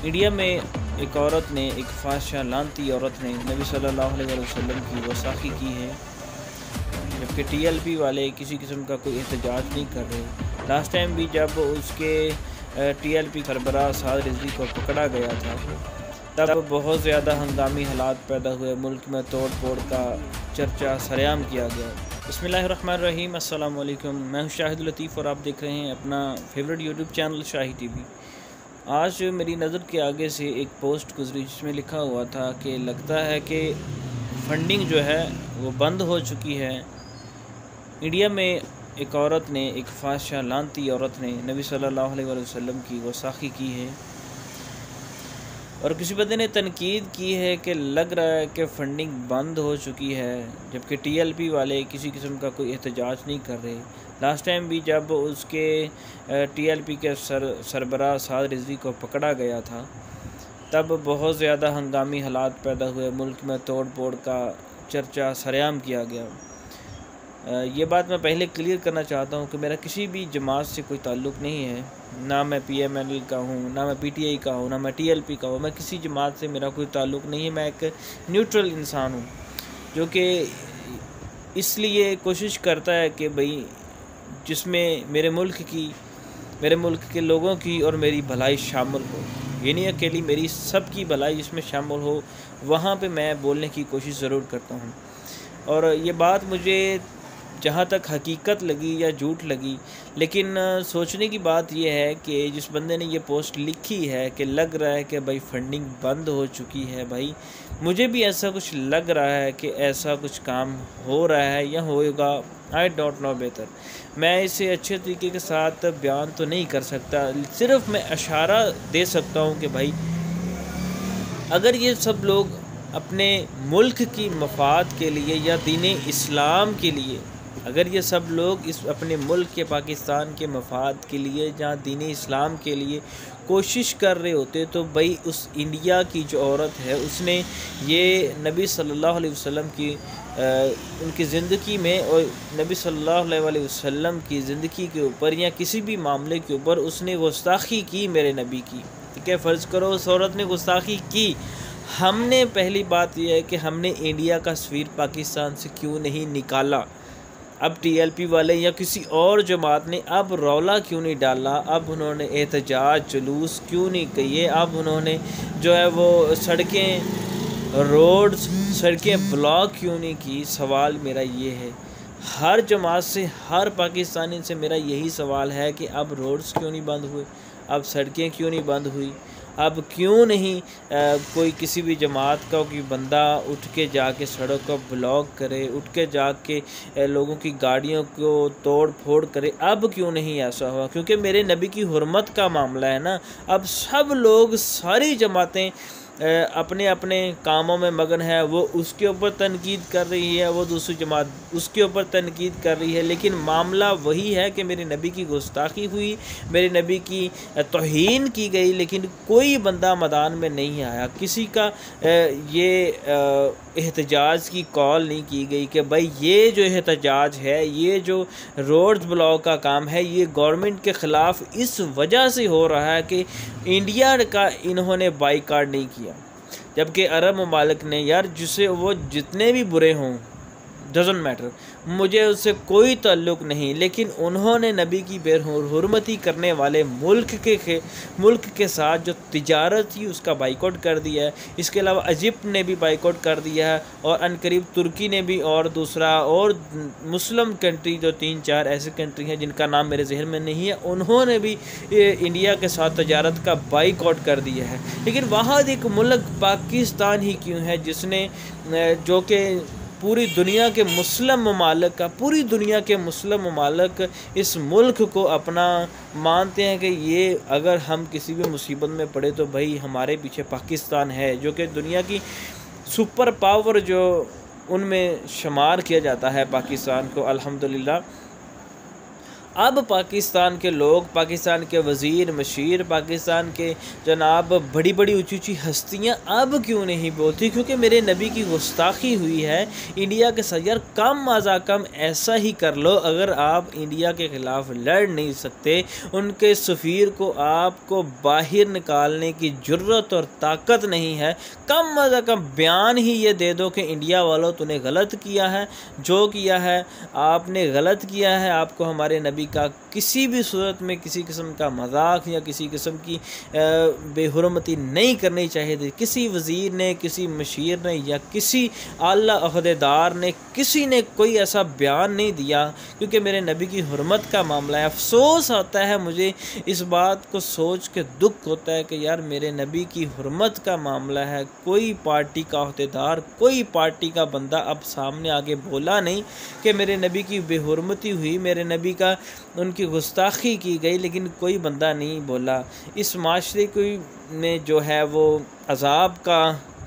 India में एक औरत ने, एक फाहिशा लानती औरत ने नबी सल्लल्लाहु अलैहि वसल्लम की गुस्ताखी की है, जबकि टीएलपी वाले किसी किस्म का कोई एहतजाज नहीं कर रहे। लास्ट टाइम भी जब उसके टीएलपी सरबराह साद रिजवी को पकड़ा गया था, तब बहुत ज़्यादा हंगामी हालात पैदा हुए, मुल्क में तोड़ फोड़ का चर्चा सरेआम किया गया। बिस्मिल्लाहिर्रहमानिर्रहीम, अस्सलाम वालेकुम। मैं हूं शाहिद लतीफ़ और आप देख रहे हैं अपना फेवरेट यूट्यूब चैनल शाही टीवी। आज मेरी नज़र के आगे से एक पोस्ट गुजरी जिसमें लिखा हुआ था कि लगता है कि फंडिंग जो है वो बंद हो चुकी है। इंडिया में एक औरत ने, एक फाहिशा लानती औरत ने नबी सल्लल्लाहु अलैहि वसल्लम की गुस्ताखी की है और किसी बंदे ने तनकीद की है कि लग रहा है कि फ़ंडिंग बंद हो चुकी है, जबकि टीएलपी वाले किसी किस्म का कोई एहतजाज नहीं कर रहे। लास्ट टाइम भी जब उसके टीएलपी के सरबराह साद रिजवी को पकड़ा गया था, तब बहुत ज़्यादा हंगामी हालात पैदा हुए, मुल्क में तोड़ फोड़ का चर्चा सरेआम किया गया। ये बात मैं पहले क्लियर करना चाहता हूँ कि मेरा किसी भी जमात से कोई ताल्लुक़ नहीं है। ना मैं पीएमएल का हूँ, ना मैं पीटीआई का हूँ, ना मैं टीएलपी का हूँ। मैं किसी जमात से मेरा कोई ताल्लुक़ नहीं है। मैं एक न्यूट्रल इंसान हूँ जो कि इसलिए कोशिश करता है कि भाई जिसमें मेरे मुल्क के लोगों की और मेरी भलाई शामिल हो, ये नहीं अकेली मेरी सबकी भलाई जिसमें शामिल हो, वहाँ पे मैं बोलने की कोशिश ज़रूर करता हूँ। और ये बात मुझे जहाँ तक हकीकत लगी या झूठ लगी, लेकिन सोचने की बात यह है कि जिस बंदे ने ये पोस्ट लिखी है कि लग रहा है कि भाई फंडिंग बंद हो चुकी है, भाई मुझे भी ऐसा कुछ लग रहा है कि ऐसा कुछ काम हो रहा है या होगा, आई डोंट नो बेहतर। मैं इसे अच्छे तरीके के साथ बयान तो नहीं कर सकता, सिर्फ मैं इशारा दे सकता हूँ कि भाई अगर ये सब लोग अपने मुल्क की मफाद के लिए या दीन इस्लाम के लिए, अगर ये सब लोग इस अपने मुल्क के पाकिस्तान के मफाद के लिए या दीन इस्लाम के लिए कोशिश कर रहे होते, तो भाई उस इंडिया की जो औरत है उसने ये नबी सल्लल्लाहु अलैहि वसल्लम की उनकी ज़िंदगी में और नबी सल्लल्लाहु अलैहि वसल्लम की ज़िंदगी के ऊपर या किसी भी मामले के ऊपर उसने गुस्ताखी की मेरे नबी की। ठीक है, फ़र्ज़ करो उस औरत ने गुस्ताखी की। हमने पहली बात यह है कि हमने इंडिया का सफ़ीर पाकिस्तान से क्यों नहीं निकाला। अब टीएलपी वाले या किसी और जमात ने अब रौला क्यों नहीं डाला, अब उन्होंने एहतजाज जुलूस क्यों नहीं किए, अब उन्होंने जो है वो सड़कें ब्लॉक क्यों नहीं की। सवाल मेरा ये है, हर जमात से, हर पाकिस्तानी से मेरा यही सवाल है कि अब रोड्स क्यों नहीं बंद हुए, अब सड़कें क्यों नहीं बंद हुई, अब क्यों नहीं कोई किसी भी जमात का कोई बंदा उठ के जाके सड़क को ब्लॉक करे, उठ के जाके लोगों की गाड़ियों को तोड़ फोड़ करे। अब क्यों नहीं ऐसा हुआ? क्योंकि मेरे नबी की हुर्मत का मामला है ना। अब सब लोग, सारी जमातें अपने अपने कामों में मगन है। वो उसके ऊपर तनकीद कर रही है, वो दूसरी जमात उसके ऊपर तनकीद कर रही है, लेकिन मामला वही है कि मेरे नबी की गुस्ताखी हुई, मेरे नबी की तौहीन की गई, लेकिन कोई बंदा मैदान में नहीं आया। किसी का ये एहतजाज की कॉल नहीं की गई कि भाई ये जो एहतजाज है, ये जो रोड्स ब्लॉक का काम है, ये गवर्नमेंट के ख़िलाफ़ इस वजह से हो रहा है कि इंडिया का इन्होंने बाइकाट नहीं किया, जबकि अरब ममालिक ने, यार जिसे वो जितने भी बुरे हों, डज़न्ट मैटर, मुझे उससे कोई ताल्लुक़ नहीं, लेकिन उन्होंने नबी की बेहुरमती करने वाले मुल्क के साथ जो तिजारत थी उसका बाइकआउट कर दिया है। इसके अलावा इजिप्ट ने भी बाइकआउट कर दिया है और अनकरीब तुर्की ने भी, और दूसरा और मुस्लिम कंट्री जो 3-4 ऐसे कंट्री हैं जिनका नाम मेरे जहन में नहीं है, उन्होंने भी इंडिया के साथ तिजारत का बाइकआउट कर दिया है। लेकिन वहाँ एक मुल्क पाकिस्तान ही क्यों है जिसने, जो कि पूरी दुनिया के मुस्लिम ममालिक इस मुल्क को अपना मानते हैं कि ये अगर हम किसी भी मुसीबत में पड़े तो भाई हमारे पीछे पाकिस्तान है, जो कि दुनिया की सुपर पावर जो उनमें शुमार किया जाता है पाकिस्तान को। अल्हम्दुलिल्लाह अब पाकिस्तान के लोग, पाकिस्तान के वज़ीर मशीर, पाकिस्तान के जनाब बड़ी बड़ी ऊंची ऊंची हस्तियां अब क्यों नहीं बोलती? क्योंकि मेरे नबी की गुस्ताखी हुई है इंडिया के साथ। यार कम अज़ा कम ऐसा ही कर लो, अगर आप इंडिया के ख़िलाफ़ लड़ नहीं सकते, उनके सफ़ीर को आपको बाहर निकालने की जुर्रत और ताकत नहीं है, कम अज़ा कम बयान ही ये दे दो कि इंडिया वालों तूने गलत किया है, जो किया है आपने गलत किया है, आपको हमारे नबी का किसी भी सूरत में किसी किस्म का मजाक या किसी किस्म की बेहुरमती नहीं करनी चाहिए। किसी वज़ीर ने, किसी मशीर ने या किसी आला अहदेदार ने, किसी ने कोई ऐसा बयान नहीं दिया, क्योंकि मेरे नबी की हुर्मत का मामला है। अफसोस आता है मुझे इस बात को सोच के, दुख होता है कि यार मेरे नबी की हुर्मत का मामला है, कोई पार्टी का अहदेदार, कोई पार्टी का बंदा अब सामने आगे बोला नहीं कि मेरे नबी की बेहुरमती हुई, मेरे नबी का उनकी गुस्ताखी की गई, लेकिन कोई बंदा नहीं बोला। इस माशरे में जो है वो अजाब का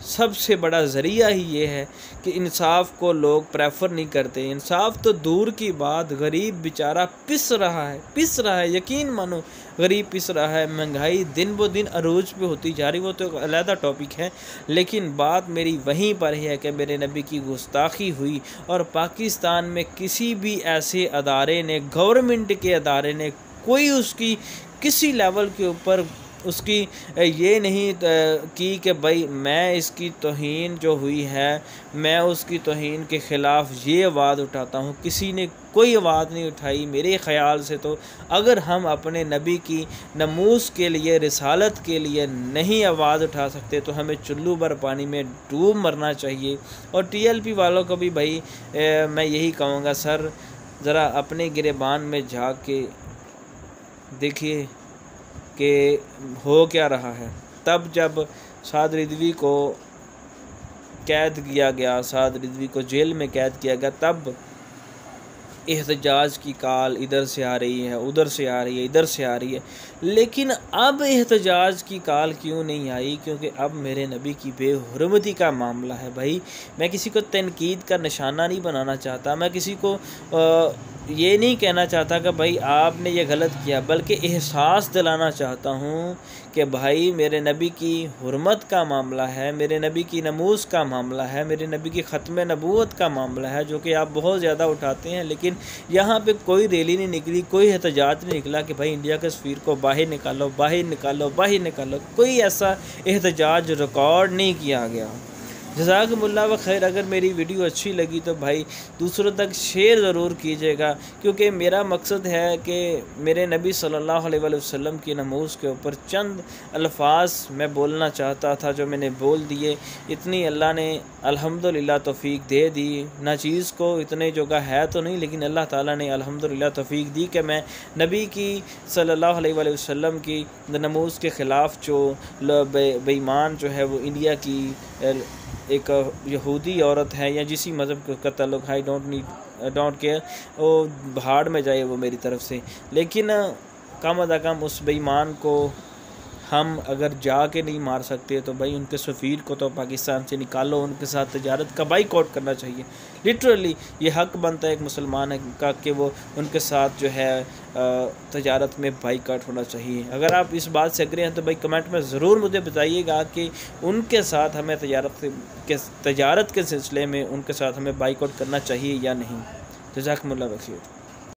सबसे बड़ा ज़रिया ही ये है कि इंसाफ को लोग प्रेफर नहीं करते। इंसाफ तो दूर की बात, गरीब बेचारा पिस रहा है, यकीन मानो गरीब पिस रहा है। महंगाई दिन ब दिन अरूज पे होती जा रही, वो तो एक अलहदा टॉपिक है, लेकिन बात मेरी वहीं पर है कि मेरे नबी की गुस्ताखी हुई और पाकिस्तान में किसी भी ऐसे अदारे ने, गवर्नमेंट के अदारे ने कोई उसकी किसी लेवल के ऊपर उसकी ये नहीं की कि भाई मैं इसकी तौहीन जो हुई है, मैं उसकी तौहीन के ख़िलाफ़ ये आवाज़ उठाता हूँ। किसी ने कोई आवाज़ नहीं उठाई। मेरे ख़्याल से तो अगर हम अपने नबी की नमूस के लिए, रिसालत के लिए नहीं आवाज़ उठा सकते तो हमें चुल्लू भर पानी में डूब मरना चाहिए। और TLP वालों को भी भाई मैं यही कहूँगा, सर ज़रा अपने गिरेबान में झाँक के देखिए कि हो क्या रहा है। तब जब साद रिजवी को कैद किया गया, साद रिजवी को जेल में कैद किया गया, तब एहतजाज की काल इधर से आ रही है, उधर से आ रही है, इधर से आ रही है, लेकिन अब एहतजाज की काल क्यों नहीं आई? क्योंकि अब मेरे नबी की बेहुरमती का मामला है। भाई मैं किसी को तनकीद का निशाना नहीं बनाना चाहता, मैं किसी को ये नहीं कहना चाहता कि भाई आपने ये गलत किया, बल्कि एहसास दिलाना चाहता हूँ कि भाई मेरे नबी की हुर्मत का मामला है, मेरे नबी की नमूस का मामला है, मेरे नबी की ख़त्म नबूवत का मामला है, जो कि आप बहुत ज़्यादा उठाते हैं, लेकिन यहाँ पे कोई रैली नहीं निकली, कोई एहतजाज नहीं निकला कि भाई इंडिया के सफ़ीर को बाहर निकालो, बाहर निकालो, बाहर निकालो। कोई ऐसा एहतजाज रिकॉर्ड नहीं किया गया। जज़ाकुमुल्लाह व खैर। अगर मेरी वीडियो अच्छी लगी तो भाई दूसरों तक शेयर ज़रूर कीजिएगा, क्योंकि मेरा मकसद है कि मेरे नबी सल्लल्लाहु अलैहि वसल्लम की नमूस के ऊपर चंद अल्फाज मैं बोलना चाहता था, जो मैंने बोल दिए। इतनी अल्लाह ने अल्हम्दुलिल्लाह तौफीक दे दी। ना चीज़ को इतने जगह है तो नहीं, लेकिन अल्लाह ताला ने अल्हम्दुलिल्लाह तौफीक दी कि मैं नबी की सल्लल्लाहु अलैहि वसल्लम की नमूस के ख़िलाफ़ जो बेईमान जो है वो इंडिया की एक यहूदी औरत है या जिसी मज़हब का ताल्लुक़ है, डोंट केयर, वो भाड़ में जाए वो मेरी तरफ से, लेकिन कम अज़ कम उस बेईमान को हम अगर जाके नहीं मार सकते तो भाई उनके सफ़ीर को तो पाकिस्तान से निकालो, उनके साथ तजारत का बाइकआउट करना चाहिए। लिटरली ये हक़ बनता है एक मुसलमान का कि वो उनके साथ जो है तजारत में बाइकआउट होना चाहिए। अगर आप इस बात से एग्री हैं तो भाई कमेंट में ज़रूर मुझे बताइएगा कि उनके साथ हमें तजारत के सिलसिले में उनके साथ हमें बाइकआउट करना चाहिए या नहीं। जज़ाकुमुल्लाह खैर।